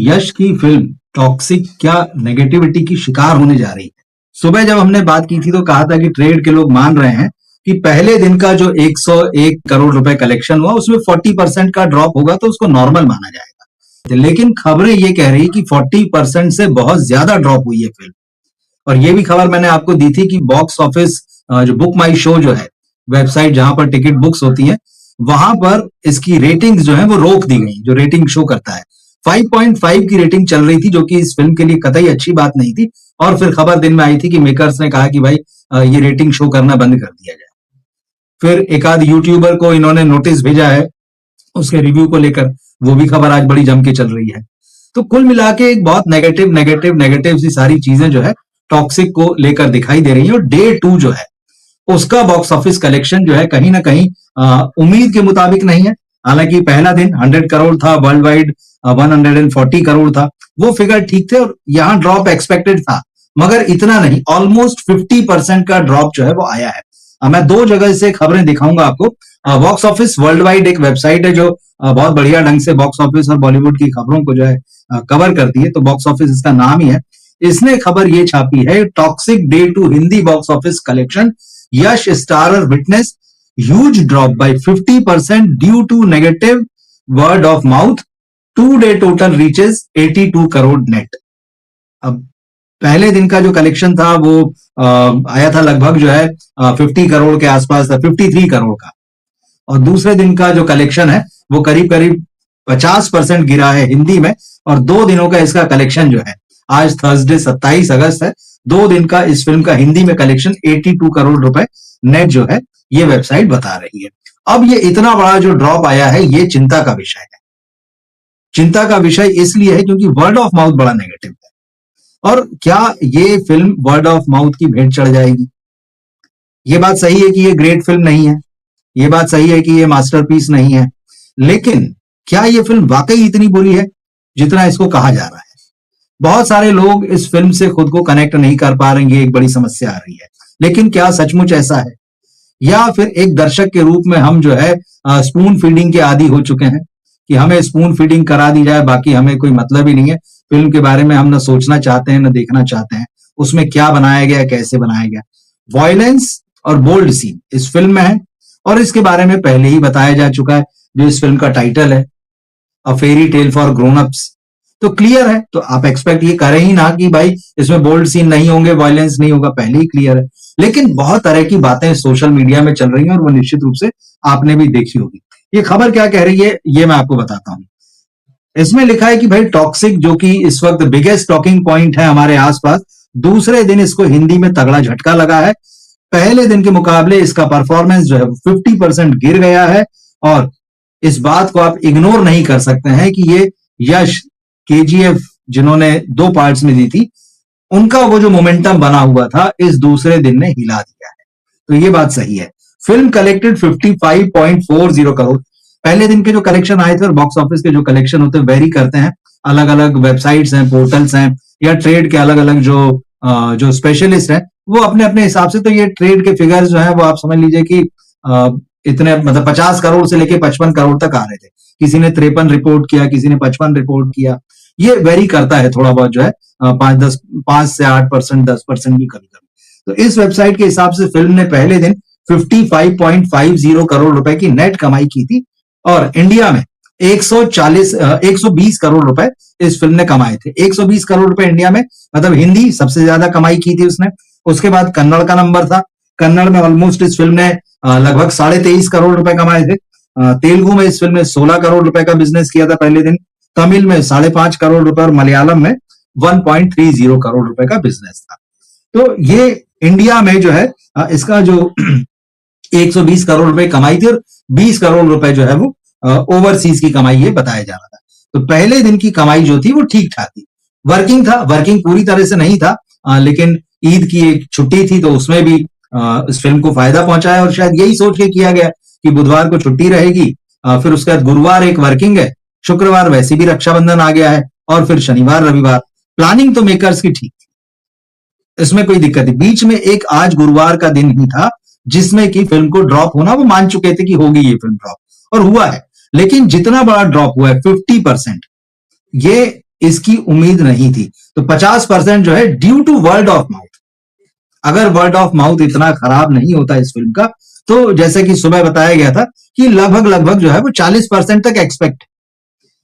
यश की film toxic क्या negativity की शिकार होने जा रही है। सुबह जब हमने बात की थी तो कहा था कि ट्रेड के लोग मान रहे हैं कि पहले दिन का जो 101 करोड़ रुपए कलेक्शन हुआ उसमें 40% का ड्रॉप होगा तो उसको नॉर्मल माना जाएगा। लेकिन खबरें ये कह रही कि 40% से बहुत ज्यादा ड्रॉप हुई है फिल्म। और ये भी खबर मैंने आपको दी थी कि बॉक्स ऑफिस जो बुक माई शो जो है वेबसाइट जहां पर टिकट बुक्स होती हैं, वहां पर इसकी रेटिंग्स जो है वो रोक दी गई, जो रेटिंग शो करता है। 5.5 की रेटिंग चल रही थी जो कि इस फिल्म के लिए कतई अच्छी बात नहीं थी। और फिर खबर दिन में आई थी कि मेकर्स ने कहा कि भाई ये रेटिंग शो करना बंद कर दिया जाए। फिर एक आध यूट्यूबर को इन्होंने नोटिस भेजा है उसके रिव्यू को लेकर, वो भी खबर आज बड़ी जम के चल रही है। तो कुल मिला के एक बहुत नेगेटिव नेगेटिव नेगेटिव सी सारी चीजें जो है टॉक्सिक को लेकर दिखाई दे रही है। और डे 2 जो है उसका बॉक्स ऑफिस कलेक्शन जो है कहीं ना कहीं उम्मीद के मुताबिक नहीं है। हालांकि पहला दिन 100 करोड़ था, वर्ल्ड वाइड 140 करोड़ था, वो फिगर ठीक थे और यहाँ ड्रॉप एक्सपेक्टेड था, मगर इतना नहीं। ऑलमोस्ट 50% का ड्रॉप जो है वो आया है। मैं दो जगह से खबरें दिखाऊंगा आपको। बॉक्स ऑफिस वर्ल्ड वाइड एक वेबसाइट है जो बहुत बढ़िया ढंग से बॉक्स ऑफिस और बॉलीवुड की खबरों को जो है कवर करती है, तो बॉक्स ऑफिस इसका नाम ही है। इसने खबर ये छापी है, Toxic day 2 Hindi box office collection, Yash starrer witness huge drop by 50% due to negative word of mouth, 2 day total reaches 82 crore net. अब पहले दिन का जो कलेक्शन था वो आया था लगभग जो है 50 करोड़ के आसपास था, 53 करोड़ का। और दूसरे दिन का जो कलेक्शन है वो करीब करीब 50% गिरा है हिंदी में। और 2 दिनों का इसका कलेक्शन जो है, आज थर्सडे 27 अगस्त है, 2 दिन का इस फिल्म का हिंदी में कलेक्शन 82 करोड़ रुपए नेट जो है ये वेबसाइट बता रही है। अब ये इतना बड़ा जो ड्रॉप आया है ये चिंता का विषय है। चिंता का विषय इसलिए है क्योंकि वर्ड ऑफ माउथ बड़ा नेगेटिव है। और क्या ये फिल्म वर्ड ऑफ माउथ की भेंट चढ़ जाएगी? ये बात सही है कि ये ग्रेट फिल्म नहीं है, ये बात सही है कि ये मास्टरपीस नहीं है, लेकिन क्या ये फिल्म वाकई इतनी बुरी है जितना इसको कहा जा रहा है? बहुत सारे लोग इस फिल्म से खुद को कनेक्ट नहीं कर पा रहे हैं, ये एक बड़ी समस्या आ रही है। लेकिन क्या सचमुच ऐसा है, या फिर एक दर्शक के रूप में हम जो है स्पून फीडिंग के आदी हो चुके हैं कि हमें स्पून फीडिंग करा दी जाए, बाकी हमें कोई मतलब ही नहीं है, फिल्म के बारे में हम ना सोचना चाहते हैं ना देखना चाहते हैं उसमें क्या बनाया गया, कैसे बनाया गया। वॉयलेंस और बोल्ड सीन इस फिल्म में है और इसके बारे में पहले ही बताया जा चुका है। जो इस फिल्म का टाइटल है a fairy tale for grown ups, तो क्लियर है। तो आप एक्सपेक्ट ये करें ही ना कि भाई इसमें बोल्ड सीन नहीं होंगे, वायलेंस नहीं होगा, पहले ही क्लियर है। लेकिन बहुत तरह की बातें सोशल मीडिया में चल रही हैं और वो निश्चित रूप से आपने भी देखी होगी। ये खबर क्या कह रही है ये मैं आपको बताता हूं। इसमें लिखा है कि भाई टॉक्सिक, जो कि इस वक्त बिगेस्ट टॉकिंग पॉइंट है हमारे आसपास, दूसरे दिन इसको हिंदी में तगड़ा झटका लगा है। पहले दिन के मुकाबले इसका परफॉर्मेंस जो है 50% गिर गया है। और इस बात को आप इग्नोर नहीं कर सकते हैं कि ये यश केजीएफ जिन्होंने 2 पार्ट्स में दी थी, उनका वो जो मोमेंटम बना हुआ था इस दूसरे दिन ने हिला दिया है। तो ये बात सही है। Film collected 55.40 crore. पहले दिन के जो कलेक्शन आए थे और बॉक्स ऑफिस के जो कलेक्शन होते हैं वेरी करते हैं, अलग अलग वेबसाइट्स हैं, पोर्टल्स हैं, या ट्रेड के अलग अलग जो स्पेशलिस्ट हैं वो अपने अपने हिसाब से। तो ये ट्रेड के फिगर्स जो है वो आप समझ लीजिए कि इतने मतलब 50 करोड़ से लेके 55 करोड़ तक आ रहे थे। किसी ने 53 रिपोर्ट किया, किसी ने 55 रिपोर्ट किया। ये वेरी करता है थोड़ा बहुत जो है, 5 से 8%, 10% भी कभी कभी। तो इस वेबसाइट के हिसाब से फिल्म ने पहले दिन 55.50 करोड़ रुपए की नेट कमाई की थी और इंडिया में 120 करोड़ रुपए इस फिल्म ने कमाए थे। 120 करोड़ रुपए इंडिया में, मतलब हिंदी सबसे ज्यादा कमाई की थी उसने। उसके बाद कन्नड़ का नंबर था। कन्नड़ में ऑलमोस्ट इस फिल्म ने लगभग 23.5 करोड़ रुपए कमाए थे। तेलुगु में इस फिल्म ने 16 करोड़ रुपए का बिजनेस किया था पहले दिन। तमिल में 5.5 करोड़ रुपए और मलयालम में 1.30 करोड़ रुपए का बिजनेस था। तो ये इंडिया में जो है इसका जो 120 करोड़ रुपए कमाई थी और 20 करोड़ रुपए जो है वो ओवरसीज की कमाई ये बताया जा रहा था। तो पहले दिन की कमाई जो थी वो ठीक ठाक थी। वर्किंग था, वर्किंग पूरी तरह से नहीं था, लेकिन ईद की एक छुट्टी थी तो उसमें भी इस फिल्म को फायदा पहुंचाया। और शायद यही सोच के किया गया कि बुधवार को छुट्टी रहेगी, फिर उसके बाद गुरुवार एक वर्किंग है, शुक्रवार वैसे भी रक्षाबंधन आ गया है, और फिर शनिवार रविवार। प्लानिंग तो मेकर्स की ठीक थी, इसमें कोई दिक्कत नहीं। बीच में एक आज गुरुवार का दिन ही था जिसमें कि फिल्म को ड्रॉप होना, वो मान चुके थे कि होगी ये फिल्म ड्रॉप, और हुआ है। लेकिन जितना बड़ा ड्रॉप हुआ है 50%, ये इसकी उम्मीद नहीं थी। तो 50% जो है due to word of mouth. अगर वर्ड ऑफ माउथ इतना खराब नहीं होता इस फिल्म का, तो जैसे कि सुबह बताया गया था कि लगभग लगभग जो है वो 40% तक एक्सपेक्ट,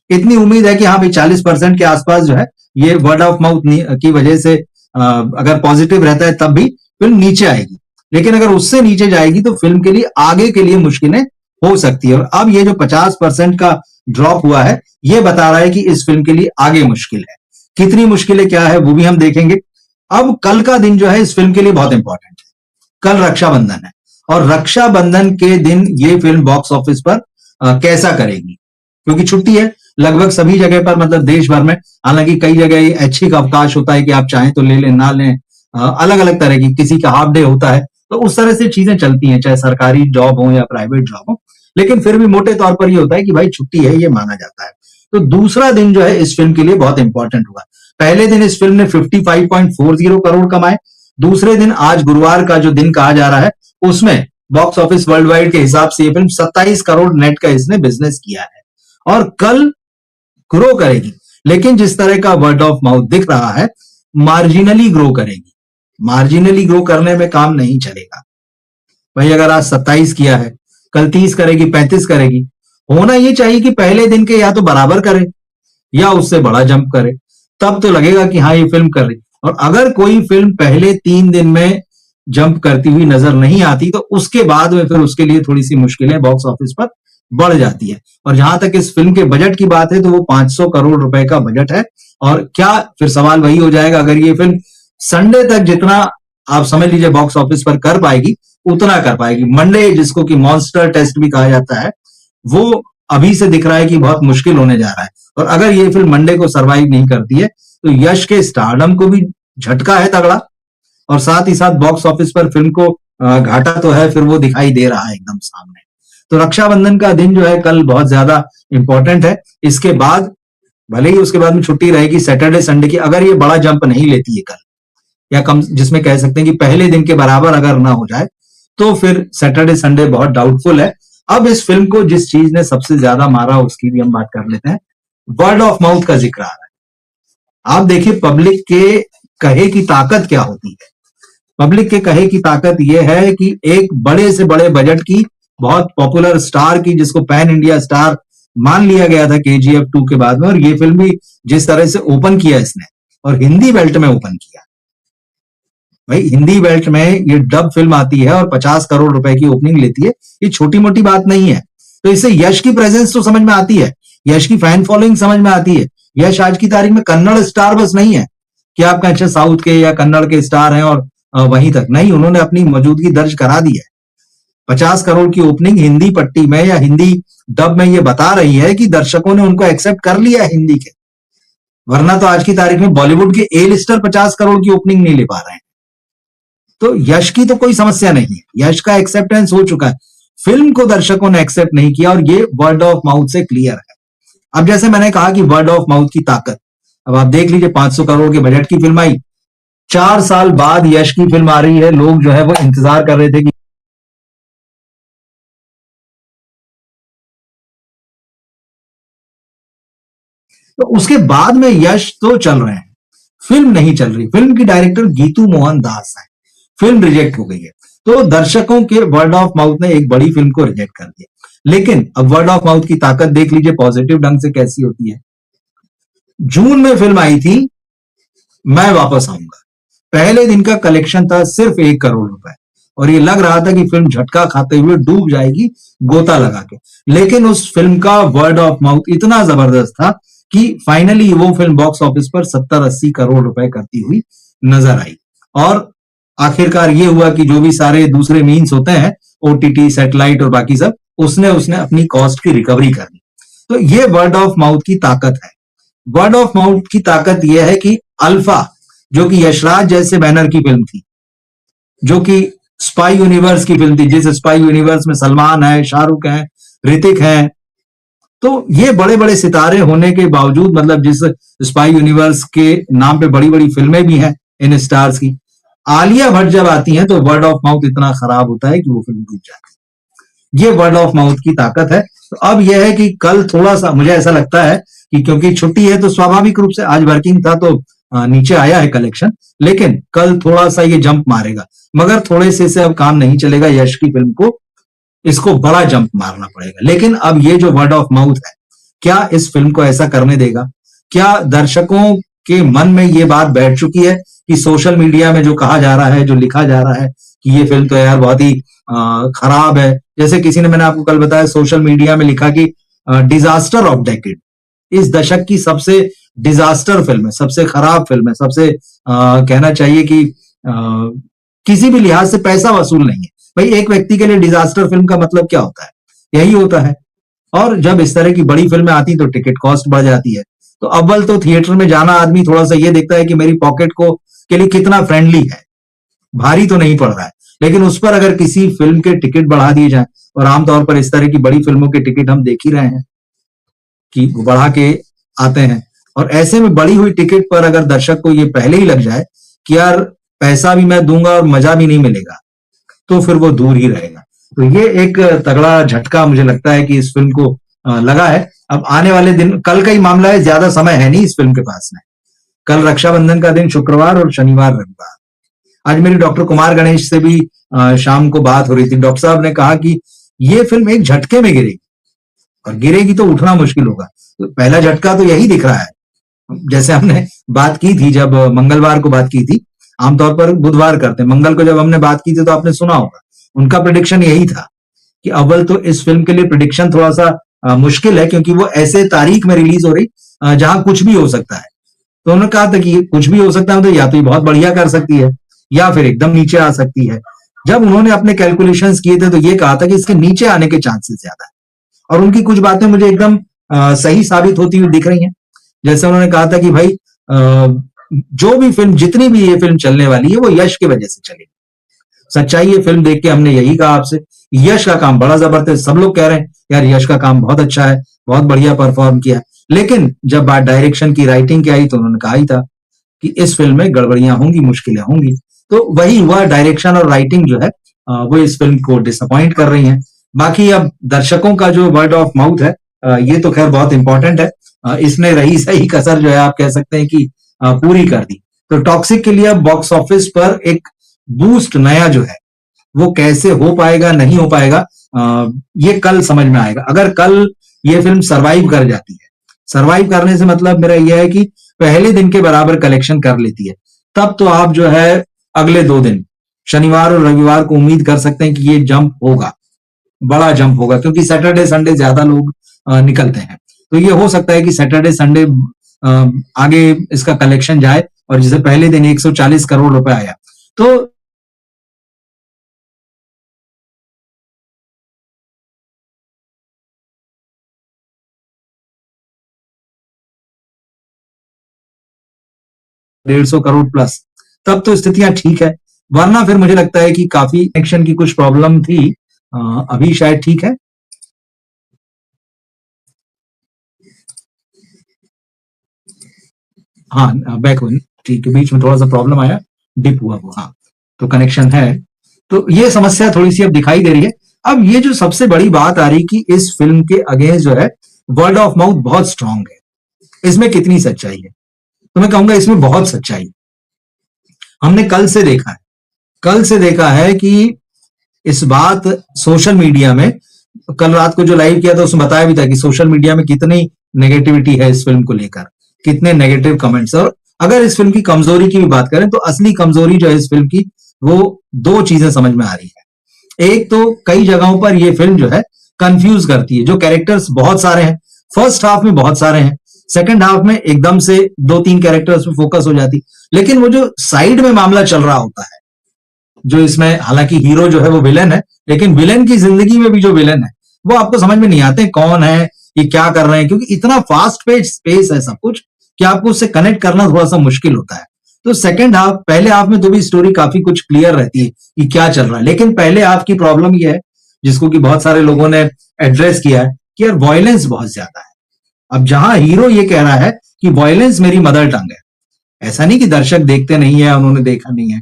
इतनी उम्मीद है कि हाँ भाई 40% के आसपास जो है ये वर्ड ऑफ माउथ की वजह से अगर पॉजिटिव रहता है तब भी फिल्म नीचे आएगी। लेकिन अगर उससे नीचे जाएगी तो फिल्म के लिए आगे के लिए मुश्किलें हो सकती है। और अब ये जो 50% का ड्रॉप हुआ है, ये बता रहा है कि इस फिल्म के लिए आगे मुश्किल है। कितनी मुश्किलें क्या है वो भी हम देखेंगे। अब कल का दिन जो है इस फिल्म के लिए बहुत इंपॉर्टेंट है। कल रक्षाबंधन है और रक्षाबंधन के दिन ये फिल्म बॉक्स ऑफिस पर कैसा करेगी, क्योंकि छुट्टी है लगभग सभी जगह पर, मतलब देश भर में। हालांकि कई जगह ऐच्छिक अवकाश होता है कि आप चाहें तो ले लें ना लें, अलग अलग तरह की, किसी का हाफ डे होता है, तो उस तरह से चीजें चलती हैं, चाहे सरकारी जॉब हो या प्राइवेट जॉब हो। लेकिन फिर भी मोटे तौर पर ये होता है कि भाई छुट्टी है, ये माना जाता है। तो दूसरा दिन जो है इस फिल्म के लिए बहुत इंपॉर्टेंट होगा। पहले दिन इस फिल्म ने 55.40 करोड़ कमाए। दूसरे दिन आज गुरुवार का जो दिन कहा जा रहा है उसमें बॉक्स ऑफिस वर्ल्ड वाइड के हिसाब से ये फिल्म 27 करोड़ नेट का इसने बिजनेस किया है और कल ग्रो करेगी। लेकिन जिस तरह का वर्ड ऑफ माउथ दिख रहा है, मार्जिनली ग्रो करेगी। मार्जिनली ग्रो करने में काम नहीं चलेगा भाई। अगर आज 27 किया है, कल 30 करेगी, 35 करेगी, होना ये चाहिए कि पहले दिन के या तो बराबर करे या उससे बड़ा जंप करे, तब तो लगेगा कि हाँ ये फिल्म कर रही। और अगर कोई फिल्म पहले 3 दिन में जंप करती हुई नजर नहीं आती तो उसके बाद में फिर उसके लिए थोड़ी सी मुश्किलें बॉक्स ऑफिस पर बढ़ जाती है। और जहां तक इस फिल्म के बजट की बात है तो वो 500 करोड़ रुपए का बजट है। और क्या फिर सवाल वही हो जाएगा, अगर ये फिल्म संडे तक जितना आप समझ लीजिए बॉक्स ऑफिस पर कर पाएगी उतना कर पाएगी। मंडे, जिसको कि मॉन्स्टर टेस्ट भी कहा जाता है, वो अभी से दिख रहा है कि बहुत मुश्किल होने जा रहा है। और अगर ये फिल्म मंडे को सरवाइव नहीं करती है तो यश के स्टारडम को भी झटका है तगड़ा, और साथ ही साथ बॉक्स ऑफिस पर फिल्म को घाटा तो है, फिर वो दिखाई दे रहा है एकदम सामने। तो रक्षाबंधन का दिन जो है कल बहुत ज्यादा इंपॉर्टेंट है। इसके बाद भले ही उसके बाद में छुट्टी रहेगी सैटरडे संडे की, अगर ये बड़ा जंप नहीं लेती है कल, या कम जिसमें कह सकते हैं कि पहले दिन के बराबर अगर ना हो जाए, तो फिर सैटरडे संडे बहुत डाउटफुल है। अब इस फिल्म को जिस चीज ने सबसे ज्यादा मारा उसकी भी हम बात कर लेते हैं। वर्ड ऑफ माउथ का जिक्र आ रहा है। आप देखिए पब्लिक के कहे की ताकत क्या होती है। पब्लिक के कहे की ताकत यह है कि एक बड़े से बड़े बजट की, बहुत पॉपुलर स्टार की, जिसको पैन इंडिया स्टार मान लिया गया था KGF 2 के बाद में, और ये फिल्म भी जिस तरह से ओपन किया इसने, और हिंदी बेल्ट में ओपन किया भाई। हिंदी बेल्ट में ये डब फिल्म आती है और 50 करोड़ रुपए की ओपनिंग लेती है, ये छोटी मोटी बात नहीं है। तो इससे यश की प्रेजेंस तो समझ में आती है, यश की फैन फॉलोइंग समझ में आती है। यश आज की तारीख में कन्नड़ स्टार बस नहीं है कि आप कहें अच्छा साउथ के या कन्नड़ के स्टार हैं और वहीं तक नहीं, उन्होंने अपनी मौजूदगी दर्ज करा दी है। 50 करोड़ की ओपनिंग हिंदी पट्टी में या हिंदी डब में ये बता रही है कि दर्शकों ने उनको एक्सेप्ट कर लिया है हिंदी के। वरना तो आज की तारीख में बॉलीवुड के ए लिस्टर 50 करोड़ की ओपनिंग नहीं ले पा रहे हैं। तो यश की तो कोई समस्या नहीं है, यश का एक्सेप्टेंस हो चुका है। फिल्म को दर्शकों ने एक्सेप्ट नहीं किया, और ये वर्ड ऑफ माउथ से क्लियर है। अब जैसे मैंने कहा कि वर्ड ऑफ माउथ की ताकत, अब आप देख लीजिए 500 करोड़ के बजट की फिल्म आई, 4 साल बाद यश की फिल्म आ रही है, लोग जो है वो इंतजार कर रहे थे कि तो उसके बाद में यश तो चल रहे हैं, फिल्म नहीं चल रही। फिल्म की डायरेक्टर गीतू मोहन दास है, फिल्म रिजेक्ट हो गई है। तो दर्शकों के वर्ड ऑफ माउथ ने एक बड़ी फिल्म को रिजेक्ट कर दिया। लेकिन अब वर्ड ऑफ माउथ की ताकत देख लीजिए पॉजिटिव ढंग से कैसी होती है। जून में फिल्म आई थी मैं वापस आऊंगा, पहले दिन का कलेक्शन था सिर्फ 1 करोड़ रुपए, और ये लग रहा था कि फिल्म झटका खाते हुए डूब जाएगी गोता लगा के। लेकिन उस फिल्म का वर्ड ऑफ माउथ इतना जबरदस्त था कि फाइनली वो फिल्म बॉक्स ऑफिस पर 70-80 करोड़ रुपए करती हुई नजर आई। और आखिरकार ये हुआ कि जो भी सारे दूसरे मीन्स होते हैं, OTT, सैटेलाइट और बाकी सब, उसने अपनी कॉस्ट की रिकवरी कर ली। तो ये वर्ड ऑफ माउथ की ताकत है। वर्ड ऑफ माउथ की ताकत यह है कि अल्फा, जो कि यशराज जैसे बैनर की फिल्म थी, जो कि स्पाई यूनिवर्स की फिल्म थी, जिस स्पाई यूनिवर्स में सलमान है, शाहरुख है, ऋतिक है, तो ये बड़े बड़े सितारे होने के बावजूद, मतलब जिस स्पाई यूनिवर्स के नाम पे बड़ी बड़ी फिल्में भी हैं इन स्टार्स की, आलिया भट्ट जब आती हैं तो वर्ड ऑफ माउथ इतना खराब होता है कि वो फिल्म डूब जाती है। ये वर्ड ऑफ माउथ की ताकत है। तो अब यह है कि कल थोड़ा सा मुझे ऐसा लगता है कि क्योंकि छुट्टी है तो स्वाभाविक रूप से आज वर्किंग था तो नीचे आया है कलेक्शन, लेकिन कल थोड़ा सा ये जंप मारेगा। मगर थोड़े से अब काम नहीं चलेगा, यश की फिल्म को इसको बड़ा जंप मारना पड़ेगा। लेकिन अब ये जो वर्ड ऑफ माउथ है, क्या इस फिल्म को ऐसा करने देगा? क्या दर्शकों के मन में ये बात बैठ चुकी है कि सोशल मीडिया में जो कहा जा रहा है, जो लिखा जा रहा है कि ये फिल्म तो यार बहुत ही खराब है, जैसे किसी ने, मैंने आपको कल बताया, सोशल मीडिया में लिखा कि डिजास्टर ऑफ डेकेड, इस दशक की सबसे डिजास्टर फिल्म है, सबसे खराब फिल्म है, सबसे कहना चाहिए कि किसी भी लिहाज से पैसा वसूल नहीं है। भाई एक व्यक्ति के लिए डिजास्टर फिल्म का मतलब क्या होता है? यही होता है। और जब इस तरह की बड़ी फिल्में आती तो टिकट कॉस्ट बढ़ जाती है। तो अव्वल तो थिएटर में जाना आदमी थोड़ा सा ये देखता है कि मेरी पॉकेट को के लिए कितना फ्रेंडली है, भारी तो नहीं पड़ रहा है। लेकिन उस पर अगर किसी फिल्म के टिकट बढ़ा दिए जाए, और आमतौर पर इस तरह की बड़ी फिल्मों के टिकट हम देख ही रहे हैं कि बढ़ा के आते हैं, और ऐसे में बढ़ी हुई टिकट पर अगर दर्शक को ये पहले ही लग जाए कि यार पैसा भी मैं दूंगा और मजा भी नहीं मिलेगा, तो फिर वो दूर ही रहेगा। तो ये एक तगड़ा झटका मुझे लगता है कि इस फिल्म को लगा है। अब आने वाले दिन, कल का ही मामला है, ज्यादा समय है नहीं इस फिल्म के पास में। कल रक्षाबंधन का दिन, शुक्रवार और शनिवार रविवार। आज मेरी डॉक्टर कुमार गणेश से भी शाम को बात हो रही थी। डॉक्टर साहब ने कहा कि ये फिल्म एक झटके में गिरेगी, और गिरेगी तो उठना मुश्किल होगा। तो पहला झटका तो यही दिख रहा है। जैसे हमने बात की थी, जब मंगलवार को बात की थी, आमतौर पर बुधवार करते, मंगल को जब हमने बात की थी तो आपने सुना होगा, उनका प्रेडिक्शन यही था कि अव्वल तो इस फिल्म के लिए प्रेडिक्शन थोड़ा सा मुश्किल है, क्योंकि वो ऐसे तारीख में रिलीज हो रही जहां कुछ भी हो सकता है। तो उन्होंने कहा था कि कुछ भी हो सकता है, तो या तो ये बहुत बढ़िया कर सकती है या फिर एकदम नीचे आ सकती है। जब उन्होंने अपने कैलकुलेशंस किए थे तो ये कहा था कि इसके नीचे आने के चांसेस ज्यादा है, और उनकी कुछ बातें मुझे एकदम सही साबित होती हुई दिख रही हैं। जैसे उन्होंने कहा था कि भाई जो भी फिल्म, जितनी भी ये फिल्म चलने वाली है, वो यश की वजह से चलेगी। सच्चाई ये फिल्म देख के हमने यही कहा आपसे, यश का काम बड़ा जबरदस्त, सब लोग कह रहे हैं यार यश का काम बहुत अच्छा है, बहुत बढ़िया परफॉर्म किया। लेकिन जब बात डायरेक्शन की, राइटिंग की आई, तो उन्होंने कहा ही था कि इस फिल्म में गड़बड़ियां होंगी, मुश्किलें होंगी। तो वही हुआ, डायरेक्शन और राइटिंग जो है वो इस फिल्म को डिसअपॉइंट कर रही है। बाकी अब दर्शकों का जो वर्ड ऑफ माउथ है, ये तो खैर बहुत इंपॉर्टेंट है। इसने रही सही कसर जो है, आप कह सकते हैं कि पूरी कर दी। तो टॉक्सिक के लिए अब बॉक्स ऑफिस पर एक बूस्ट नया जो है, वो कैसे हो पाएगा, नहीं हो पाएगा, ये कल समझ में आएगा। अगर कल ये फिल्म सरवाइव कर जाती है, सरवाइव करने से मतलब मेरा यह है कि पहले दिन के बराबर कलेक्शन कर लेती है, तब तो आप जो है अगले 2 दिन, शनिवार और रविवार को, उम्मीद कर सकते हैं कि ये जंप होगा, बड़ा जंप होगा, क्योंकि सैटरडे संडे ज्यादा लोग निकलते हैं। तो ये हो सकता है कि सैटरडे संडे आगे इसका कलेक्शन जाए, और जैसे पहले दिन 140 करोड़ रुपए आया, तो 150 करोड़ प्लस, तब तो स्थितियां ठीक है। वरना फिर मुझे लगता है कि काफी कनेक्शन की कुछ प्रॉब्लम थी, अभी शायद ठीक है। हाँ, बैक हुई, ठीक है, बीच में थोड़ा सा प्रॉब्लम आया, डिप हुआ वो, हाँ। तो कनेक्शन है, तो ये समस्या थोड़ी सी अब दिखाई दे रही है। अब ये जो सबसे बड़ी बात आ रही कि इस फिल्म के अगेंस्ट जो है वर्ड ऑफ माउथ बहुत स्ट्रांग है, इसमें कितनी सच्चाई है? तो मैं कहूंगा इसमें बहुत सच्चाई। हमने कल से देखा है, कल से देखा है कि इस बात सोशल मीडिया में, कल रात को जो लाइव किया था उसमें बताया भी था कि सोशल मीडिया में कितनी नेगेटिविटी है इस फिल्म को लेकर, कितने नेगेटिव कमेंट्स। और अगर इस फिल्म की कमजोरी की भी बात करें तो असली कमजोरी जो है इस फिल्म की, वो 2 चीजें समझ में आ रही है। एक तो कई जगहों पर ये फिल्म जो है कंफ्यूज करती है, जो कैरेक्टर्स बहुत सारे हैं, फर्स्ट हाफ में बहुत सारे हैं, सेकंड हाफ में एकदम से 2-3 कैरेक्टर्स पे फोकस हो जाती, लेकिन वो जो साइड में मामला चल रहा होता है, जो इसमें, हालांकि हीरो जो है वो विलेन है, लेकिन विलेन की जिंदगी में भी जो विलेन है वो आपको समझ में नहीं आते कौन है, ये क्या कर रहे हैं, क्योंकि इतना फास्ट पेज स्पेस है सब कुछ कि आपको उससे कनेक्ट करना थोड़ा सा मुश्किल होता है। तो सेकंड हाफ, पहले हाफ में तो भी स्टोरी काफी कुछ क्लियर रहती है कि क्या चल रहा है, लेकिन पहले हाफ की प्रॉब्लम ये है, जिसको कि बहुत सारे लोगों ने एड्रेस किया है, कि यार वायलेंस बहुत ज्यादा है। अब जहां हीरो ये कह रहा है कि वायलेंस मेरी मदर टंग है, ऐसा नहीं कि दर्शक देखते नहीं है, उन्होंने देखा नहीं है।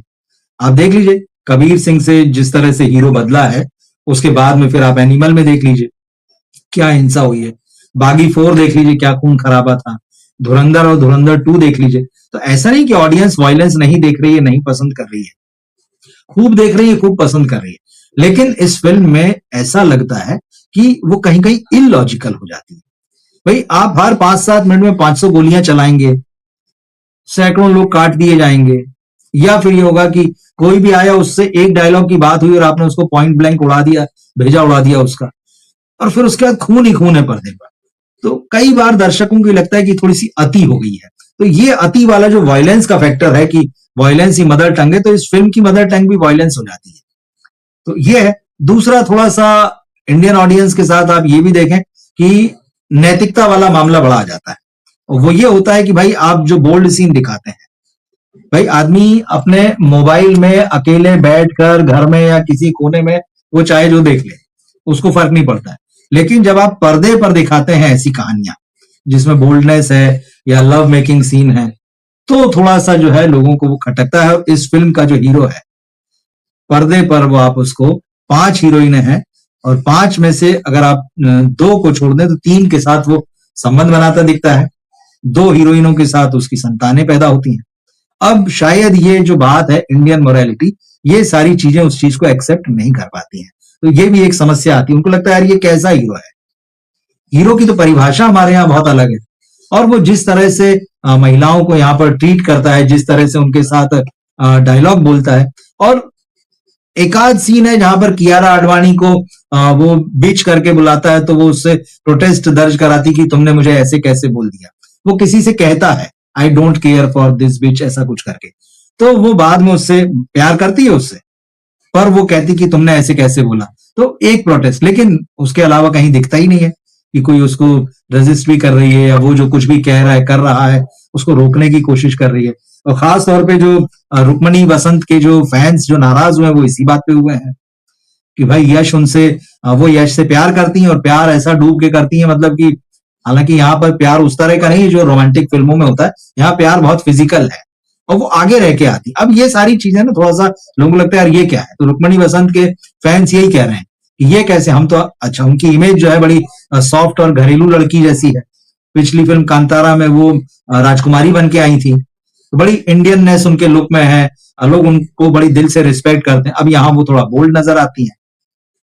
आप देख लीजिए कबीर सिंह से जिस तरह से हीरो बदला है, उसके बाद में फिर आप एनिमल में देख लीजिए, क्या हिंसा हुई है। बागी 4 देख लीजिए, क्या खून खराबा था। धुरंधर और धुरंधर 2 देख लीजिए। तो ऐसा नहीं कि ऑडियंस वायलेंस नहीं देख रही है, नहीं पसंद कर रही है, खूब देख रही है, खूब पसंद कर रही है। लेकिन इस फिल्म में ऐसा लगता है कि वो कहीं कहीं इलॉजिकल हो जाती है। भाई आप हर 5-7 मिनट में 500 गोलियां चलाएंगे, सैकड़ों लोग काट दिए जाएंगे, या फिर ये होगा कि कोई भी आया, उससे एक डायलॉग की बात हुई और आपने उसको पॉइंट ब्लैंक उड़ा दिया, भेजा उड़ा दिया उसका, और फिर उसके बाद खून ही खून है पर्दे पर। तो कई बार दर्शकों को लगता है कि थोड़ी सी अति हो गई है। तो ये अति वाला जो वायलेंस का फैक्टर है कि वायलेंस ही मदर टंग है, तो इस फिल्म की मदर टंग भी वायलेंस हो जाती है। तो ये है। दूसरा, थोड़ा सा इंडियन ऑडियंस के साथ आप ये भी देखें कि नैतिकता वाला मामला बड़ा आ जाता है। और वो ये होता है कि भाई आप जो बोल्ड सीन दिखाते हैं, भाई आदमी अपने मोबाइल में अकेले बैठकर घर में या किसी कोने में वो चाहे जो देख ले, उसको फर्क नहीं पड़ता है। लेकिन जब आप पर्दे पर दिखाते हैं ऐसी कहानियां जिसमें बोल्डनेस है या लव मेकिंग सीन है, तो थोड़ा सा जो है लोगों को वो खटकता है। और इस फिल्म का जो हीरो है, पर्दे पर वो आप उसको 5 हीरोइनें हैं, और 5 में से अगर आप 2 को छोड़ दें तो 3 के साथ वो संबंध बनाता दिखता है। 2 हीरोइनों के साथ उसकी संतानें पैदा होती हैं। अब शायद ये जो बात है इंडियन मोरालिटी, ये सारी चीजें उस चीज को एक्सेप्ट नहीं कर पाती हैं। तो ये भी एक समस्या आती है। उनको लगता है यार ये कैसा हीरो है। हीरो की तो परिभाषा हमारे यहाँ बहुत अलग है, और वो जिस तरह से महिलाओं को यहाँ पर ट्रीट करता है, जिस तरह से उनके साथ डायलॉग बोलता है, और एकाध सीन है जहां पर कियारा आडवाणी को वो बिच करके बुलाता है, तो वो उससे प्रोटेस्ट दर्ज कराती कि तुमने मुझे ऐसे कैसे बोल दिया। वो किसी से कहता है I don't care for this बिच, ऐसा कुछ करके, तो वो बाद में उससे प्यार करती है उससे, पर वो कहती कि तुमने ऐसे कैसे बोला। तो एक प्रोटेस्ट, लेकिन उसके अलावा कहीं दिखता ही नहीं है कि कोई उसको रेजिस्ट भी कर रही है, या वो जो कुछ भी कह रहा है कर रहा है उसको रोकने की कोशिश कर रही है। और खास तौर पे जो रुक्मणी वसंत के जो फैंस जो नाराज हुए हैं, वो इसी बात पे हुए हैं कि भाई यश उनसे वो यश से प्यार करती हैं, और प्यार ऐसा डूब के करती हैं, मतलब कि हालांकि यहाँ पर प्यार उस तरह का नहीं जो रोमांटिक फिल्मों में होता है, यहाँ प्यार बहुत फिजिकल है, और वो आगे रह के आती। अब ये सारी चीजें ना थोड़ा सा लोगों को लगता है यार ये क्या है। तो रुक्मणी वसंत के फैंस यही कह रहे हैं कि ये कैसे, हम तो अच्छा, उनकी इमेज जो है बड़ी सॉफ्ट और घरेलू लड़की जैसी है। पिछली फिल्म कांतारा में वो राजकुमारी बन के आई थी, तो बड़ी इंडियननेस उनके लुक में है, लोग उनको बड़ी दिल से रिस्पेक्ट करते हैं। अब यहाँ वो थोड़ा बोल्ड नजर आती हैं,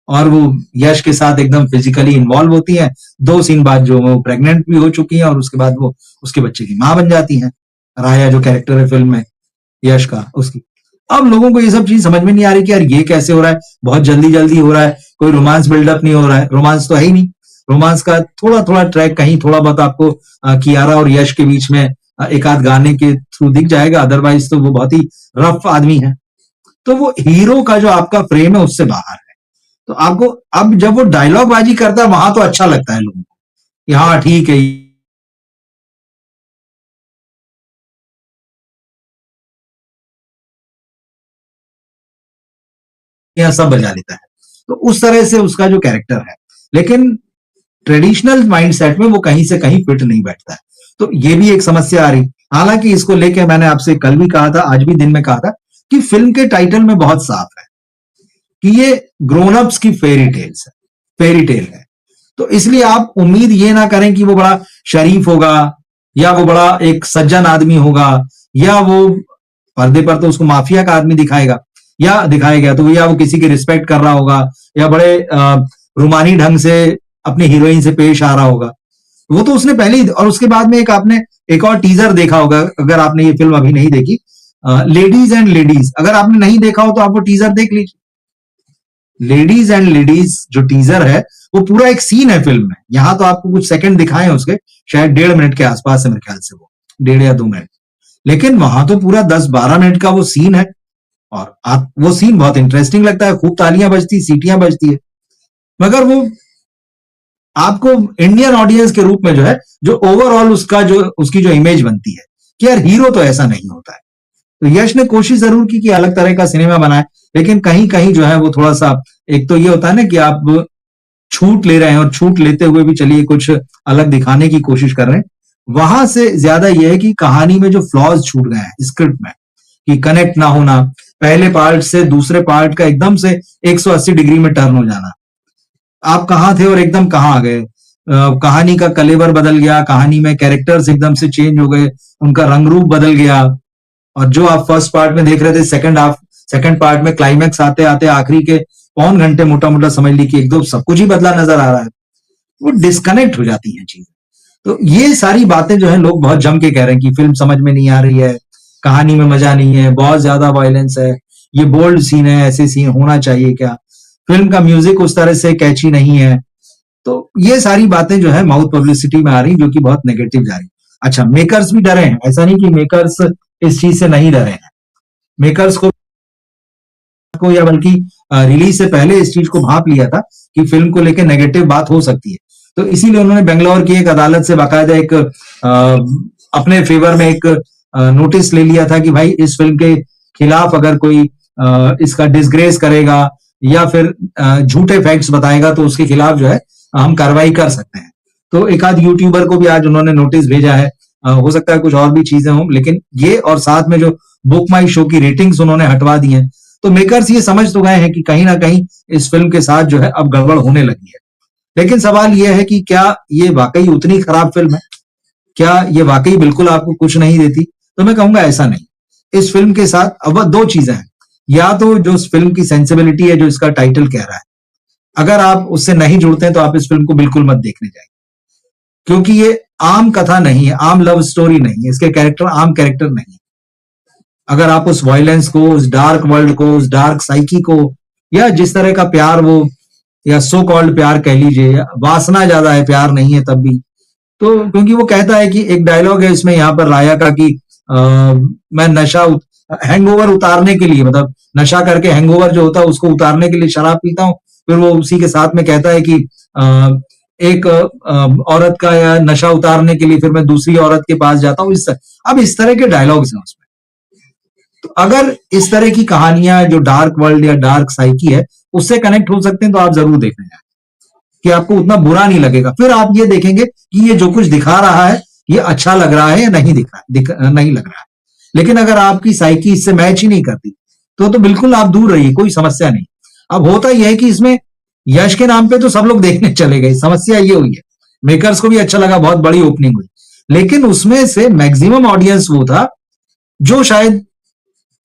और वो यश के साथ एकदम फिजिकली इन्वॉल्व होती हैं। 2 सीन बाद जो वो प्रेग्नेंट भी हो चुकी हैं, और उसके बाद वो उसके बच्चे की माँ बन जाती हैं। राया जो कैरेक्टर है फिल्म में यश का, उसकी। अब लोगों को ये सब चीज समझ में नहीं आ रही कि यार ये कैसे हो रहा है, बहुत जल्दी जल्दी हो रहा है, कोई रोमांस बिल्डअप नहीं हो रहा है। रोमांस तो है ही नहीं। रोमांस का थोड़ा थोड़ा ट्रैक कहीं थोड़ा बहुत आपको कियारा और यश के बीच में एक आध गाने के थ्रू दिख जाएगा, अदरवाइज तो वो बहुत ही रफ आदमी है। तो वो हीरो का जो आपका फ्रेम है उससे बाहर है। तो आपको अब जब वो डायलॉग बाजी करता है वहां तो अच्छा लगता है लोगों को कि हाँ ठीक है, यह सब बजा लेता है। तो उस तरह से उसका जो कैरेक्टर है, लेकिन ट्रेडिशनल माइंडसेट में वो कहीं से कहीं फिट नहीं बैठता है। तो ये भी एक समस्या आ रही। हालांकि इसको लेके मैंने आपसे कल भी कहा था, आज भी दिन में कहा था कि फिल्म के टाइटल में बहुत साफ है कि ये ग्रोन अप्स की फेरी टेल्स है, फेरी टेल है। तो इसलिए आप उम्मीद ये ना करें कि वो बड़ा शरीफ होगा, या वो बड़ा एक सज्जन आदमी होगा, या वो पर्दे पर तो उसको माफिया का आदमी दिखाएगा या दिखाया गया, तो या वो किसी की रिस्पेक्ट कर रहा होगा, या बड़े रूमानी ढंग से अपनी हीरोइन से पेश आ रहा होगा। वो तो उसने पहले ही। और उसके बाद में एक आपने एक और टीजर देखा होगा, अगर आपने ये फिल्म अभी नहीं देखी, लेडीज एंड लेडीज, अगर आपने नहीं देखा हो तो आप वो टीजर देख लीजिए। लेडीज एंड लेडीज जो टीजर है, वो पूरा एक सीन है फिल्म में। यहाँ तो आपको कुछ सेकंड दिखाए हैं उसके, शायद 1.5 मिनट के आसपास है मेरे ख्याल से, वो 1.5 या 2 मिनट। लेकिन वहां तो पूरा 10-12 मिनट का वो सीन है, और आप वो सीन बहुत इंटरेस्टिंग लगता है, खूब तालियां बजती, सीटियां बजती है। मगर वो आपको इंडियन ऑडियंस के रूप में जो है, जो ओवरऑल उसका जो उसकी जो इमेज बनती है कि यार हीरो तो ऐसा नहीं होता है। तो यश ने कोशिश जरूर की कि अलग तरह का सिनेमा बनाए, लेकिन कहीं कहीं जो है वो थोड़ा सा, एक तो ये होता है ना कि आप छूट ले रहे हैं, और छूट लेते हुए भी चलिए कुछ अलग दिखाने की कोशिश कर रहे हैं। वहां से ज्यादा यह है कि कहानी में जो फ्लॉज छूट गए हैं स्क्रिप्ट में, कि कनेक्ट ना होना, पहले पार्ट से दूसरे पार्ट का एकदम से 180 डिग्री में टर्न हो जाना, आप कहाँ थे और एकदम कहाँ आ गए। कहानी का कलेवर बदल गया, कहानी में कैरेक्टर्स एकदम से चेंज हो गए, उनका रंग रूप बदल गया। और जो आप फर्स्ट पार्ट में देख रहे थे, सेकंड पार्ट में क्लाइमैक्स आते आते आखिरी के पौन घंटे मोटा मोटा समझ ली कि एकदम सब कुछ ही बदला नजर आ रहा है। वो डिस्कनेक्ट हो जाती हैं चीजें। तो ये सारी बातें जो है लोग बहुत जम के कह रहे हैं कि फिल्म समझ में नहीं आ रही है, कहानी में मजा नहीं है, बहुत ज्यादा वायलेंस है, ये बोल्ड सीन है, ऐसे सीन होना चाहिए क्या, फिल्म का म्यूजिक उस तरह से कैची नहीं है। तो ये सारी बातें जो है माउथ पब्लिसिटी में आ रही, जो कि बहुत नेगेटिव जा रही। अच्छा, मेकर्स भी डरे हैं, ऐसा नहीं कि मेकर्स इस चीज से नहीं डरे हैं। मेकर्स को या बल्कि रिलीज से पहले इस चीज को भांप लिया था कि फिल्म को लेकर नेगेटिव बात हो सकती है। तो इसीलिए उन्होंने बेंगलोर की एक अदालत से बाकायदा एक अपने फेवर में एक नोटिस ले लिया था कि भाई इस फिल्म के खिलाफ अगर कोई इसका डिसग्रेस करेगा या फिर झूठे फैक्ट्स बताएगा तो उसके खिलाफ जो है हम कार्रवाई कर सकते हैं। तो एक आध यूट्यूबर को भी आज उन्होंने नोटिस भेजा है। हो सकता है कुछ और भी चीजें हों, लेकिन ये और साथ में जो बुक माई शो की रेटिंग्स उन्होंने हटवा दी हैं। तो मेकर्स ये समझ तो गए हैं कि कहीं ना कहीं इस फिल्म के साथ जो है अब गड़बड़ होने लगी है। लेकिन सवाल यह है कि क्या ये वाकई उतनी खराब फिल्म है, क्या ये वाकई बिल्कुल आपको कुछ नहीं देती? तो मैं कहूंगा ऐसा नहीं। इस फिल्म के साथ अब दो चीजें हैं, या तो जो इस फिल्म की सेंसिबिलिटी है, जो इसका टाइटल कह रहा है, अगर आप उससे नहीं जुड़ते हैं तो आप इस फिल्म को बिल्कुल मत देखने जाइए, क्योंकि ये आम कथा नहीं है, आम लव स्टोरी नहीं है, इसके कैरेक्टर आम कैरेक्टर नहीं है। अगर आप उस वायलेंस को, उस डार्क वर्ल्ड को, उस डार्क साइकी को, या जिस तरह का प्यार वो, या सो कॉल्ड प्यार कह लीजिए, वासना ज्यादा है, प्यार नहीं है तब भी, तो क्योंकि वो कहता है कि एक डायलॉग है इसमें यहाँ पर राया का कि मैं हैंगओवर उतारने के लिए, मतलब नशा करके हैंगओवर जो होता है उसको उतारने के लिए शराब पीता हूँ। फिर वो उसी के साथ में कहता है कि एक औरत का या नशा उतारने के लिए फिर मैं दूसरी औरत के पास जाता हूँ। अब इस तरह के डायलॉग्स हैं उसमें। तो अगर इस तरह की कहानियां जो डार्क वर्ल्ड या डार्क साइकी है उससे कनेक्ट हो सकते हैं तो आप जरूर देखने जाए, कि आपको उतना बुरा नहीं लगेगा। फिर आप ये देखेंगे कि ये जो कुछ दिखा रहा है ये अच्छा लग रहा है या नहीं नहीं लग रहा है। लेकिन अगर आपकी साइकी इससे मैच ही नहीं करती तो बिल्कुल आप दूर रहिए, कोई समस्या नहीं। अब होता यह है कि इसमें यश के नाम पे तो सब लोग देखने चले गए, समस्या ये हुई है। मेकर्स को भी अच्छा लगा, बहुत बड़ी ओपनिंग हुई, लेकिन उसमें से मैक्सिमम ऑडियंस वो था जो शायद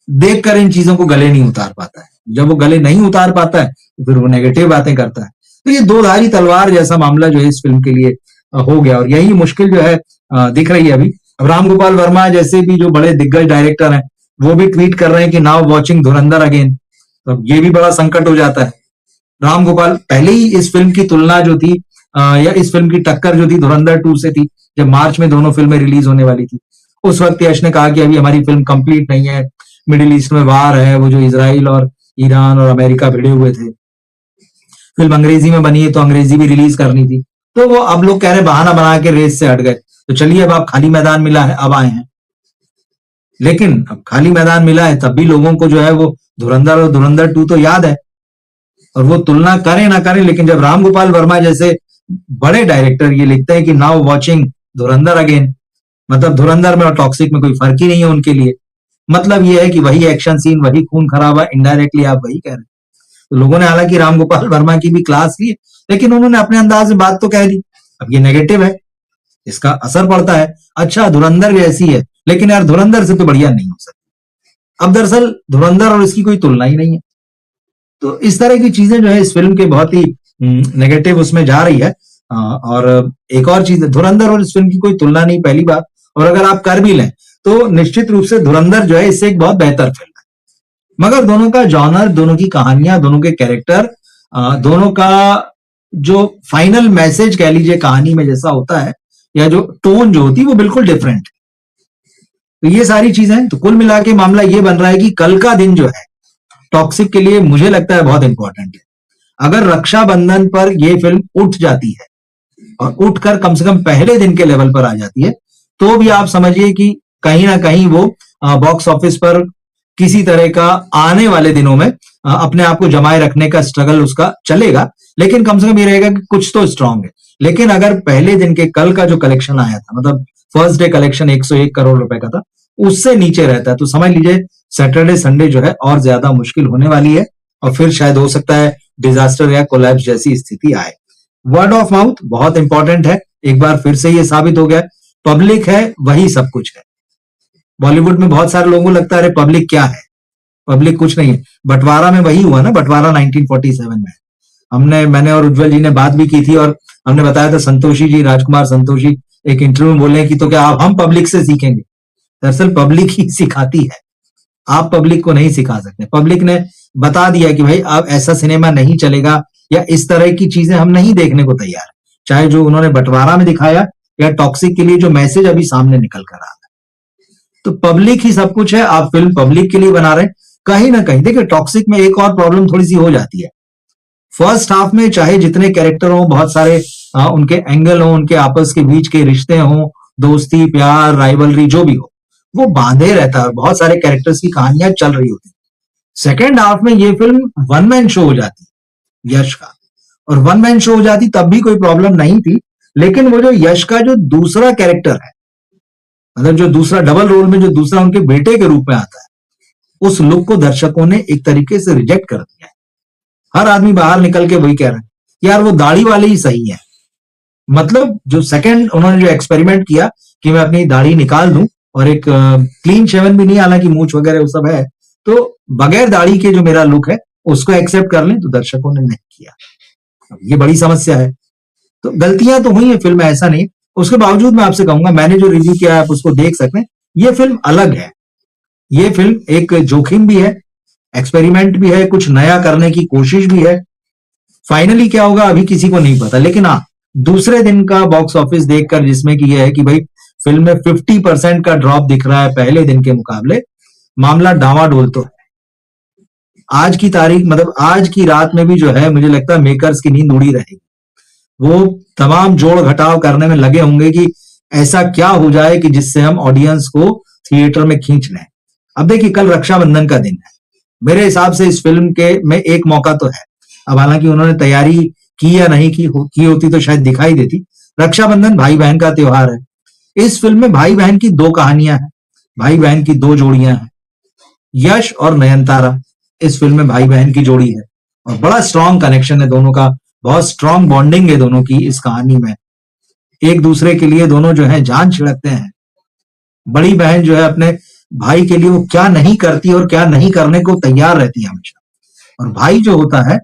देखकर इन चीजों को गले नहीं उतार पाता है। जब वो गले नहीं उतार पाता है तो फिर वो नेगेटिव बातें करता है। तो ये दो धारी तलवार जैसा मामला जो है इस फिल्म के लिए हो गया, और यही मुश्किल जो है दिख रही है अभी। अब राम गोपाल वर्मा जैसे भी जो बड़े दिग्गज डायरेक्टर हैं वो भी ट्वीट कर रहे हैं कि नाउ वॉचिंग धुरंधर अगेन। तो ये भी बड़ा संकट हो जाता है। राम गोपाल पहले ही इस फिल्म की तुलना जो थी या इस फिल्म की टक्कर जो थी धुरंधर 2 से थी, जब मार्च में दोनों फिल्में रिलीज होने वाली थी। उस वक्त यश ने कहा कि अभी हमारी फिल्म कंप्लीट नहीं है, मिडिल ईस्ट में वार है, वो जो इजराइल और ईरान और अमेरिका भिड़े हुए थे, फिल्म अंग्रेजी में बनी है तो अंग्रेजी भी रिलीज करनी थी। तो वो अब लोग कह रहे बहाना बना के रेस से हट गए। तो चलिए अब आप खाली मैदान मिला है, अब आए हैं। लेकिन अब खाली मैदान मिला है तब भी लोगों को जो है वो धुरंधर और धुरंधर 2 तो याद है, और वो तुलना करें ना करें, लेकिन जब राम गोपाल वर्मा जैसे बड़े डायरेक्टर ये लिखते हैं कि नाउ वॉचिंग धुरंधर अगेन, मतलब धुरंधर में और टॉक्सिक में कोई फर्क ही नहीं है उनके लिए। मतलब ये है कि वही एक्शन सीन, वही खून खराबा, इनडायरेक्टली आप वही कह रहे हैं। तो लोगों ने हालांकि राम गोपाल वर्मा की भी क्लास ली, लेकिन उन्होंने अपने अंदाज में बात तो कह दी। अब ये नेगेटिव है, इसका असर पड़ता है। अच्छा धुरंधर जैसी है, लेकिन यार धुरंधर से तो बढ़िया नहीं हो सकती। अब दरअसल धुरंधर और इसकी कोई तुलना ही नहीं है। तो इस तरह की चीजें जो है इस फिल्म के बहुत ही नेगेटिव उसमें जा रही है। और एक और चीज, धुरंधर और इस फिल्म की कोई तुलना नहीं, पहली बात। और अगर आप कर भी लें तो निश्चित रूप से धुरंधर जो है इससे एक बहुत बेहतर फिल्म है। मगर दोनों का जॉनर, दोनों की कहानियां, दोनों के कैरेक्टर, दोनों का जो फाइनल मैसेज कह लीजिए कहानी में जैसा होता है, या जो टोन जो होती है वो बिल्कुल डिफरेंट है। तो ये सारी चीजें, तो कुल मिला के मामला ये बन रहा है कि कल का दिन जो है टॉक्सिक के लिए मुझे लगता है बहुत इंपॉर्टेंट है। अगर रक्षाबंधन पर ये फिल्म उठ जाती है और उठकर कम से कम पहले दिन के लेवल पर आ जाती है, तो भी आप समझिए कि कहीं ना कहीं वो बॉक्स ऑफिस पर किसी तरह का आने वाले दिनों में अपने आप को जमाए रखने का स्ट्रगल उसका चलेगा, लेकिन कम से कम ये रहेगा कि कुछ तो स्ट्रांग है। लेकिन अगर पहले दिन के कल का जो कलेक्शन आया था, मतलब फर्स्ट डे कलेक्शन 101 करोड़ रुपए का था, उससे नीचे रहता है तो समझ लीजिए सैटरडे संडे जो है और ज्यादा मुश्किल होने वाली है। और फिर शायद हो सकता है डिजास्टर या कोलैप्स जैसी स्थिति आए। वर्ड ऑफ माउथ बहुत इंपॉर्टेंट है, एक बार फिर से ये साबित हो गया, पब्लिक है वही सब कुछ है। बॉलीवुड में बहुत सारे लोगों को लगता है अरे पब्लिक क्या है, पब्लिक कुछ नहीं है। बंटवारा में वही हुआ ना, बंटवारा 1947 में मैंने और उज्जवल जी ने बात भी की थी, और हमने बताया था, संतोषी जी, राजकुमार संतोषी एक इंटरव्यू में बोले कि तो क्या हम पब्लिक से सीखेंगे? दरअसल पब्लिक ही सिखाती है, आप पब्लिक को नहीं सिखा सकते। पब्लिक ने बता दिया कि भाई अब ऐसा सिनेमा नहीं चलेगा, या इस तरह की चीजें हम नहीं देखने को तैयार, चाहे जो उन्होंने बंटवारा में दिखाया या टॉक्सिक के लिए जो मैसेज अभी सामने निकल कर आ रहा है। तो पब्लिक ही सब कुछ है, आप फिल्म पब्लिक के लिए बना रहे हैं। कहीं ना कहीं देखिए, टॉक्सिक में एक और प्रॉब्लम थोड़ी सी हो जाती है, फर्स्ट हाफ में चाहे जितने कैरेक्टर हो, बहुत सारे उनके एंगल हो, उनके आपस के बीच के रिश्ते हो, दोस्ती, प्यार, राइवलरी जो भी हो, वो बांधे रहता है, बहुत सारे कैरेक्टर्स की कहानियां चल रही होती है। सेकेंड हाफ में ये फिल्म वन मैन शो हो जाती, यश का, और वन मैन शो हो जाती तब भी कोई प्रॉब्लम नहीं थी, लेकिन वो जो यश का जो दूसरा कैरेक्टर है, मतलब जो दूसरा डबल रोल में जो दूसरा उनके बेटे के रूप में आता है, उस लुक को दर्शकों ने एक तरीके से रिजेक्ट कर दिया है। हर आदमी बाहर निकल के वही कह रहा है, यार वो दाढ़ी वाले ही सही है। मतलब जो सेकंड उन्होंने जो एक्सपेरिमेंट किया कि मैं अपनी दाढ़ी निकाल दूं और एक क्लीन शेवन भी नहीं, हालांकि मूछ वगैरह वो सब है, तो बगैर दाढ़ी के जो मेरा लुक है उसको एक्सेप्ट कर लें, तो दर्शकों ने नहीं किया। अब ये बड़ी समस्या है। तो गलतियां तो हुई है फिल्म में, ऐसा नहीं। उसके बावजूद मैं आपसे कहूंगा, मैंने जो रिव्यू किया है आप उसको देख सकते हैं, ये फिल्म अलग है। ये फिल्म एक जोखिम भी है, एक्सपेरिमेंट भी है, कुछ नया करने की कोशिश भी है। फाइनली क्या होगा अभी किसी को नहीं पता, लेकिन हाँ, दूसरे दिन का बॉक्स ऑफिस देखकर, जिसमें कि यह है कि भाई फिल्म में 50% का ड्रॉप दिख रहा है पहले दिन के मुकाबले, मामला डावाडोल तो है। आज की तारीख, मतलब आज की रात में भी जो है, मुझे लगता है मेकर्स की नींद उड़ी रहेगी। वो तमाम जोड़ घटाव करने में लगे होंगे कि ऐसा क्या हो जाए कि जिससे हम ऑडियंस को थिएटर में खींच लें। अब देखिए, कल रक्षाबंधन का दिन है, मेरे हिसाब से इस फिल्म के में एक मौका तो है। अब हालांकि उन्होंने तैयारी की या नहीं की होती तो शायद दिखाई देती। रक्षाबंधन भाई बहन का त्योहार है। इस फिल्म में भाई बहन की दो कहानियां हैं, भाई बहन की दो जोड़ियां हैं। यश और नयनतारा इस फिल्म में भाई बहन की जोड़ी है, और बड़ा स्ट्रांग कनेक्शन है दोनों का, बहुत स्ट्रांग बॉन्डिंग है दोनों की इस कहानी में। एक दूसरे के लिए दोनों जो है जान छिड़कते हैं। बड़ी बहन जो है अपने भाई के लिए वो क्या नहीं करती और क्या नहीं करने को तैयार रहती है हमेशा, और भाई जो होता है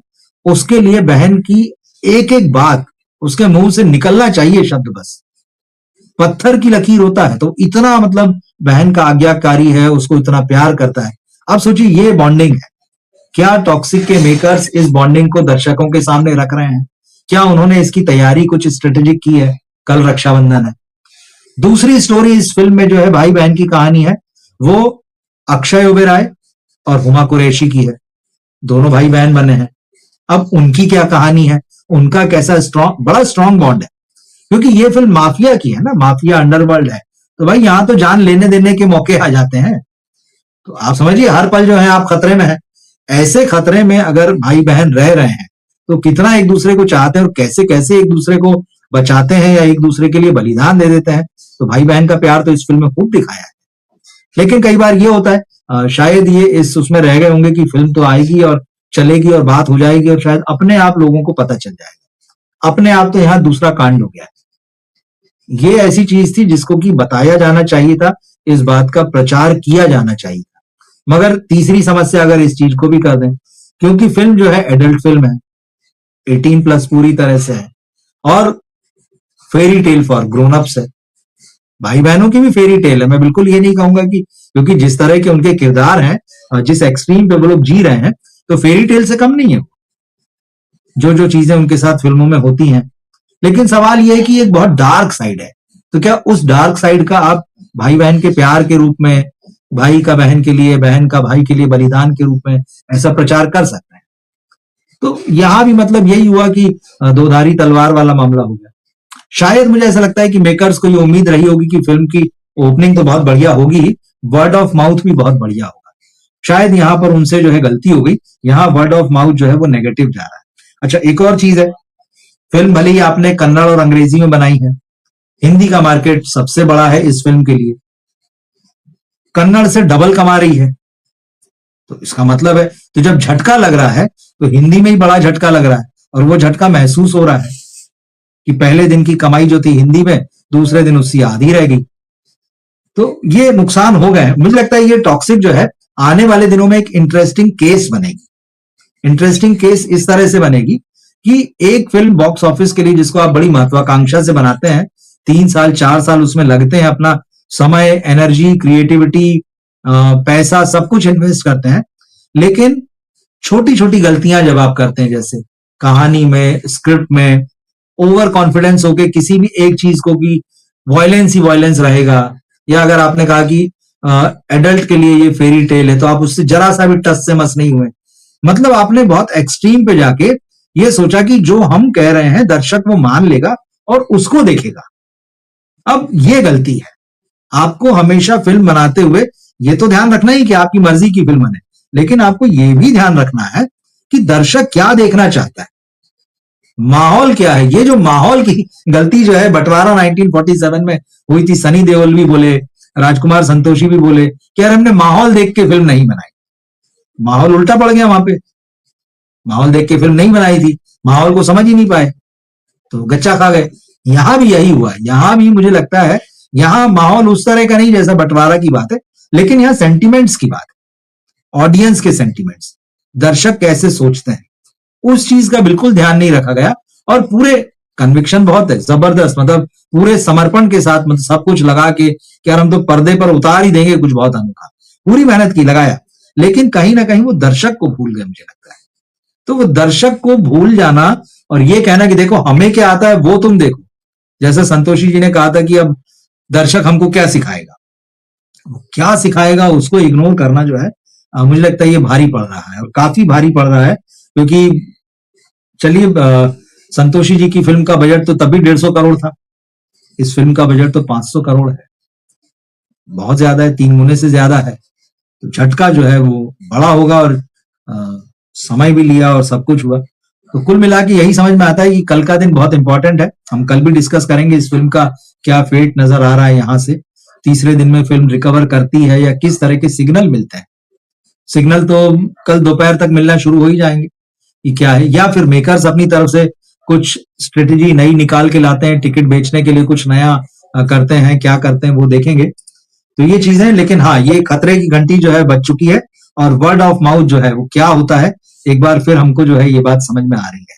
उसके लिए बहन की एक एक बात उसके मुंह से निकलना चाहिए शब्द बस पत्थर की लकीर होता है। तो इतना, मतलब बहन का आज्ञाकारी है, उसको इतना प्यार करता है। आप सोचिए, ये बॉन्डिंग है। क्या टॉक्सिक के मेकर्स इस बॉन्डिंग को दर्शकों के सामने रख रहे हैं? क्या उन्होंने इसकी तैयारी कुछ स्ट्रेटेजिक की है? कल रक्षाबंधन है। दूसरी स्टोरी इस फिल्म में जो है भाई बहन की कहानी है, वो अक्षय ओबेरॉय और हुमा कुरैशी की है। दोनों भाई बहन बने हैं। अब उनकी क्या कहानी है, उनका कैसा स्ट्रॉन्ग, बड़ा स्ट्रॉन्ग बॉन्ड है, क्योंकि ये फिल्म माफिया की है ना, माफिया अंडरवर्ल्ड है। तो भाई यहां तो जान लेने देने के मौके आ जाते हैं। तो आप समझिए, हर पल जो है आप खतरे में है। ऐसे खतरे में अगर भाई बहन रह रहे हैं तो कितना एक दूसरे को चाहते हैं और कैसे कैसे एक दूसरे को बचाते हैं या एक दूसरे के लिए बलिदान दे देते हैं। तो भाई बहन का प्यार तो इस फिल्म में खूब दिखाया है। लेकिन कई बार ये होता है, शायद ये इस उसमें रह गए होंगे कि फिल्म तो आएगी और चलेगी और बात हो जाएगी और शायद अपने आप लोगों को पता चल जाएगा। अपने आप तो यहाँ दूसरा कांड हो गया है। ये ऐसी चीज थी जिसको कि बताया जाना चाहिए था, इस बात का प्रचार किया जाना चाहिए था। मगर तीसरी समस्या अगर इस चीज को भी कर दें, क्योंकि फिल्म जो है एडल्ट फिल्म है, 18+ पूरी तरह से है, और फेरी टेल फॉर ग्रोन अप्स है। भाई बहनों की भी फेरी टेल है। मैं बिल्कुल ये नहीं कहूंगा कि, क्योंकि जिस तरह के उनके किरदार हैं, जिस एक्सट्रीम पे वो लोग जी रहे हैं, तो फेरी टेल से कम नहीं है जो जो चीजें उनके साथ फिल्मों में होती हैं। लेकिन सवाल यह है कि एक बहुत डार्क साइड है, तो क्या उस डार्क साइड का आप भाई बहन के प्यार के रूप में, भाई का बहन के लिए, बहन का भाई के लिए बलिदान के रूप में ऐसा प्रचार कर सकते हैं? तो यहां भी मतलब यही हुआ कि दो धारी तलवार वाला मामला हो गया। शायद मुझे ऐसा लगता है कि मेकर्स को ये उम्मीद रही होगी कि फिल्म की ओपनिंग तो बहुत बढ़िया होगी, वर्ड ऑफ माउथ भी बहुत बढ़िया होगा। शायद यहां पर उनसे जो है गलती हो गई, यहां वर्ड ऑफ माउथ जो है वो नेगेटिव जा रहा है। अच्छा, एक और चीज है, फिल्म भले ही आपने कन्नड़ और अंग्रेजी में बनाई है, हिंदी का मार्केट सबसे बड़ा है इस फिल्म के लिए, कन्नड़ से डबल कमा रही है। तो इसका मतलब है, तो जब झटका लग रहा है तो हिंदी में ही बड़ा झटका लग रहा है, और वो झटका महसूस हो रहा है कि पहले दिन की कमाई जो थी हिंदी में, दूसरे दिन उससे आधी रह गई। तो ये नुकसान हो गए। मुझे लगता है ये टॉक्सिक जो है आने वाले दिनों में एक इंटरेस्टिंग केस बनेगी। इंटरेस्टिंग केस इस तरह से बनेगी कि एक फिल्म बॉक्स ऑफिस के लिए जिसको आप बड़ी महत्वाकांक्षा से बनाते हैं, 3 साल 4 साल उसमें लगते हैं, अपना समय, एनर्जी, क्रिएटिविटी, पैसा सब कुछ इन्वेस्ट करते हैं, लेकिन छोटी छोटी गलतियां जब आप करते हैं, जैसे कहानी में, स्क्रिप्ट में ओवर कॉन्फिडेंस होके किसी भी एक चीज को कि वायलेंस ही वायलेंस रहेगा, या अगर आपने कहा कि एडल्ट के लिए ये फेरी टेल है तो आप उससे जरा सा भी टस से मस नहीं हुए। मतलब आपने बहुत एक्सट्रीम पे जाके ये सोचा कि जो हम कह रहे हैं दर्शक वो मान लेगा और उसको देखेगा। अब ये गलती है। आपको हमेशा फिल्म बनाते हुए ये तो ध्यान रखना ही कि आपकी मर्जी की फिल्म बने, लेकिन आपको ये भी ध्यान रखना है कि दर्शक क्या देखना चाहता है, माहौल क्या है। ये जो माहौल की गलती जो है बंटवारा 1947 में हुई थी, सनी देओल भी बोले, राजकुमार संतोषी भी बोले कि यार हमने माहौल देख के फिल्म नहीं बनाई। माहौल उल्टा पड़ गया, वहां पे माहौल देख के फिल्म नहीं बनाई थी, माहौल को समझ ही नहीं पाए तो गच्चा खा गए। यहां भी यही हुआ। यहां भी मुझे लगता है यहां माहौल उस तरह का नहीं जैसा बंटवारा की बात है, लेकिन यहां सेंटिमेंट्स की बात है, ऑडियंस के सेंटिमेंट्स, दर्शक कैसे सोचते हैं, उस चीज का बिल्कुल ध्यान नहीं रखा गया। और पूरे कन्विक्शन बहुत है, जबरदस्त, मतलब पूरे समर्पण के साथ, मतलब सब कुछ लगा के कि यार हम तो पर्दे पर उतार ही देंगे कुछ बहुत अनोखा, पूरी मेहनत की, लगाया, लेकिन कहीं ना कहीं वो दर्शक को भूल गए मुझे लगता है। तो वो दर्शक को भूल जाना और ये कहना कि देखो हमें क्या आता है वो तुम देखो, जैसे संतोषी जी ने कहा था कि अब दर्शक हमको क्या सिखाएगा, वो क्या सिखाएगा उसको इग्नोर करना जो है मुझे लगता है ये भारी पड़ रहा है, और काफी भारी पड़ रहा है। क्योंकि चलिए संतोषी जी की फिल्म का बजट तो तभी 150 करोड़ था, इस फिल्म का बजट तो 500 करोड़ है, बहुत ज्यादा है, 3 गुने से ज्यादा है। तो झटका जो है वो बड़ा होगा, और समय भी लिया और सब कुछ हुआ। तो कुल मिला के यही समझ में आता है कि कल का दिन बहुत इंपॉर्टेंट है। हम कल भी डिस्कस करेंगे इस फिल्म का क्या फेट नजर आ रहा है, यहां से तीसरे दिन में फिल्म रिकवर करती है या किस तरह के सिग्नल मिलते हैं। सिग्नल तो कल दोपहर तक मिलना शुरू हो ही जाएंगे कि क्या है, या फिर मेकर्स अपनी तरफ से कुछ स्ट्रेटेजी नई निकाल के लाते हैं, टिकट बेचने के लिए कुछ नया करते हैं, क्या करते हैं वो देखेंगे। तो ये चीजें, लेकिन हाँ ये खतरे की घंटी जो है बज चुकी है, और वर्ड ऑफ माउथ जो है वो क्या होता है, एक बार फिर हमको जो है ये बात समझ में आ रही है।